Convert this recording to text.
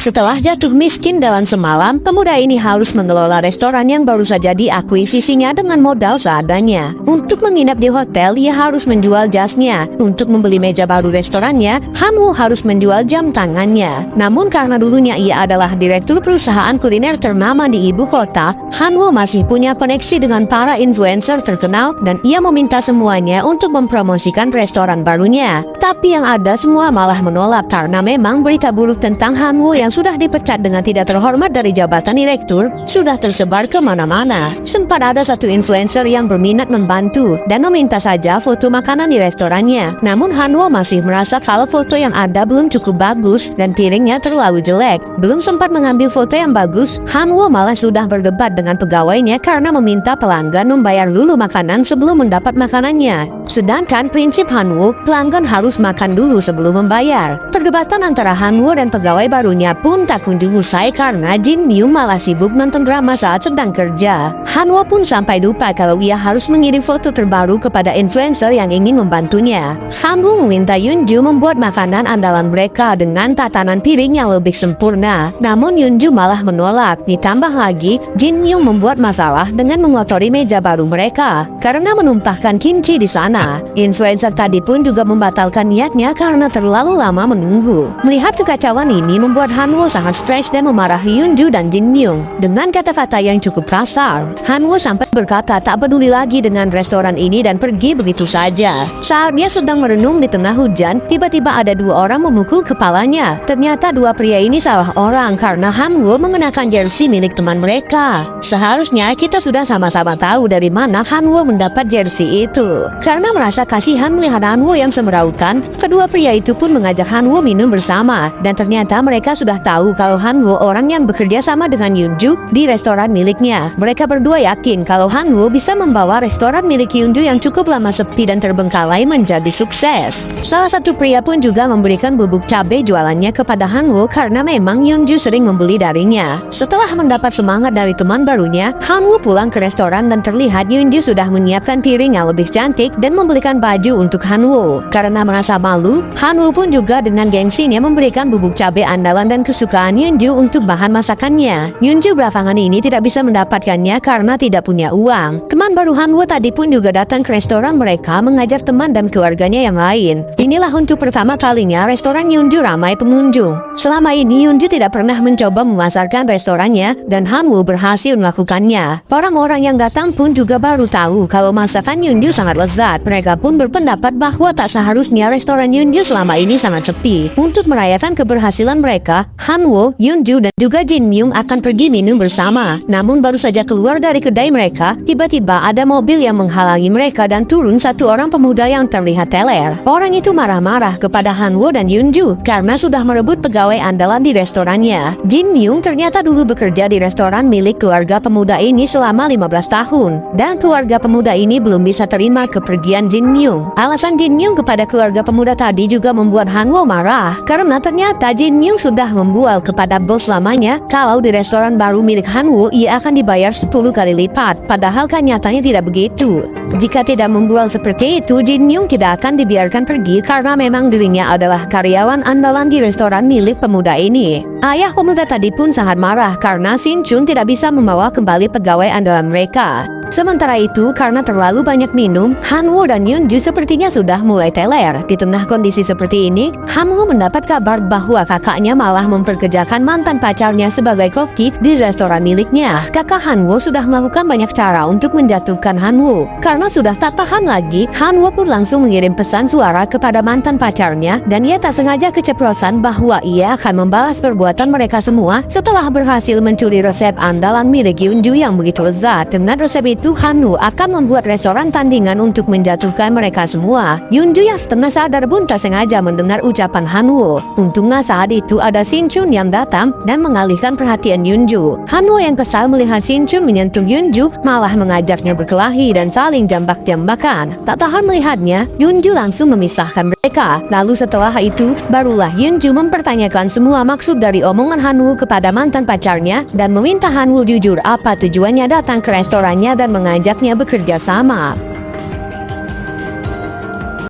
Setelah jatuh miskin dalam semalam, pemuda ini harus mengelola restoran yang baru saja diakuisisinya dengan modal seadanya. Untuk menginap di hotel, ia harus menjual jasnya. Untuk membeli meja baru restorannya, Han-woo harus menjual jam tangannya. Namun karena dulunya ia adalah direktur perusahaan kuliner ternama di ibu kota, Han-woo masih punya koneksi dengan para influencer terkenal dan ia meminta semuanya untuk mempromosikan restoran barunya. Tapi yang ada semua malah menolak karena memang berita buruk tentang Han-woo yang sudah dipecat dengan tidak terhormat dari jabatan direktur sudah tersebar kemana-mana. Sempat ada satu influencer yang berminat membantu dan meminta saja foto makanan di restorannya. Namun Han-woo masih merasa kalau foto yang ada belum cukup bagus dan piringnya terlalu jelek. Belum sempat mengambil foto yang bagus, Han-woo malah sudah berdebat dengan pegawainya karena meminta pelanggan membayar dulu makanan sebelum mendapat makanannya. Sedangkan prinsip Han-woo, pelanggan harus makan dulu sebelum membayar. Perdebatan antara Han-woo dan pegawai barunya pun tak kunjung usai karena Jin Myung malah sibuk nonton drama saat sedang kerja. Han-woo pun sampai lupa kalau ia harus mengirim foto terbaru kepada influencer yang ingin membantunya. Han-woo meminta Yoonju membuat makanan andalan mereka dengan tatanan piring yang lebih sempurna. Namun Yoonju malah menolak. Ditambah lagi, Jin Myung membuat masalah dengan mengotori meja baru mereka karena menumpahkan kimchi di sana. Influencer tadi pun juga membatalkan niatnya karena terlalu lama menunggu. Melihat kekacauan ini membuat Han-woo sangat stres dan memarahi Yoonju dan Jin Myung dengan kata-kata yang cukup kasar. Han-woo sampai berkata tak peduli lagi dengan restoran ini dan pergi begitu saja. Saat dia sedang merenung di tengah hujan, tiba-tiba ada dua orang memukul kepalanya. Ternyata dua pria ini salah orang karena Han-woo mengenakan jersey milik teman mereka. Seharusnya kita sudah sama-sama tahu dari mana Han-woo mendapat jersey itu. Karena merasa kasihan melihat Han-woo yang semerautan, kedua pria itu pun mengajak Han-woo minum bersama. Dan ternyata mereka sudah tahu kalau Han-woo orang yang bekerja sama dengan Yoonju di restoran miliknya. Mereka berdua yakin kalau Han-woo bisa membawa restoran milik Yoonju yang cukup lama sepi dan terbengkalai menjadi sukses. Salah satu pria pun juga memberikan bubuk cabai jualannya kepada Han-woo karena memang Yoonju sering membeli darinya. Setelah mendapat semangat dari teman barunya, Han-woo pulang ke restoran dan terlihat Yoonju sudah menyiapkan piring yang lebih cantik dan membelikan baju untuk Han-woo. Karena merasa malu, Han-woo pun juga dengan gengsinya memberikan bubuk cabai andalan dan kesukaan Yoonju untuk bahan masakannya. Yoonju belakangan ini tidak bisa mendapatkannya karena tidak punya uang. Teman baru Han-woo tadi pun juga datang ke restoran mereka mengajak teman dan keluarganya yang lain. Inilah untuk pertama kalinya restoran Yoonju ramai pengunjung. Selama ini Yoonju tidak pernah mencoba memasarkan restorannya dan Han-woo berhasil melakukannya. Orang-orang yang datang pun juga baru tahu kalau masakan Yoonju sangat lezat. Mereka pun berpendapat bahwa tak seharusnya restoran Yoonju selama ini sangat sepi. Untuk merayakan keberhasilan mereka, Han-woo, Yoonju dan juga Jin Myung akan pergi minum bersama. Namun baru saja keluar dari kedai mereka, tiba-tiba ada mobil yang menghalangi mereka dan turun satu orang pemuda yang terlihat teler. Orang itu marah-marah kepada Han-woo dan Yoonju karena sudah merebut pegawai andalan di restorannya. Jin Myung ternyata dulu bekerja di restoran milik keluarga pemuda ini selama 15 tahun dan keluarga pemuda ini belum bisa terima kepergian Jin Myung. Alasan Jin Myung kepada keluarga pemuda tadi juga membuat Han-woo marah karena ternyata Jin Myung sudah membual kepada bos lamanya kalau di restoran baru milik Han-woo ia akan dibayar 10 kali lipat. Padahal kan nyatanya tidak begitu. Jika tidak membual seperti itu, Jin Myung tidak akan dibiarkan pergi karena memang dirinya adalah karyawan andalan di restoran milik pemuda ini. Ayah pemuda tadi pun sangat marah karena Shin Chun tidak bisa membawa kembali pegawai andalan mereka. Sementara itu, karena terlalu banyak minum, Han-woo dan Yoonju sepertinya sudah mulai teler. Di tengah kondisi seperti ini, Han-woo mendapat kabar bahwa kakaknya malah memperkerjakan mantan pacarnya sebagai kokki di restoran miliknya. Kakak Han-woo sudah melakukan banyak cara untuk menjatuhkan Han-woo. Karena sudah tak tahan lagi, Han-woo pun langsung mengirim pesan suara kepada mantan pacarnya dan ia tak sengaja keceplosan bahwa ia akan membalas perbuatan mereka semua setelah berhasil mencuri resep andalan milik Yoonju yang begitu lezat. Dengan resep itu, Han-woo akan membuat restoran tandingan untuk menjatuhkan mereka semua. Yoonju yang setengah sadar pun tak sengaja mendengar ucapan Han-woo. Untungnya saat itu ada Shin Chun yang datang dan mengalihkan perhatian Yoonju. Han-woo yang kesal melihat Shin Chun menyentuh Yoonju malah mengajaknya berkelahi dan saling jambak-jambakan. Tak tahan melihatnya, Yoonju langsung memisahkan mereka. Lalu setelah itu, barulah Yoonju mempertanyakan semua maksud dari omongan Han-woo kepada mantan pacarnya dan meminta Han-woo jujur apa tujuannya datang ke restorannya dan mengajaknya bekerja sama.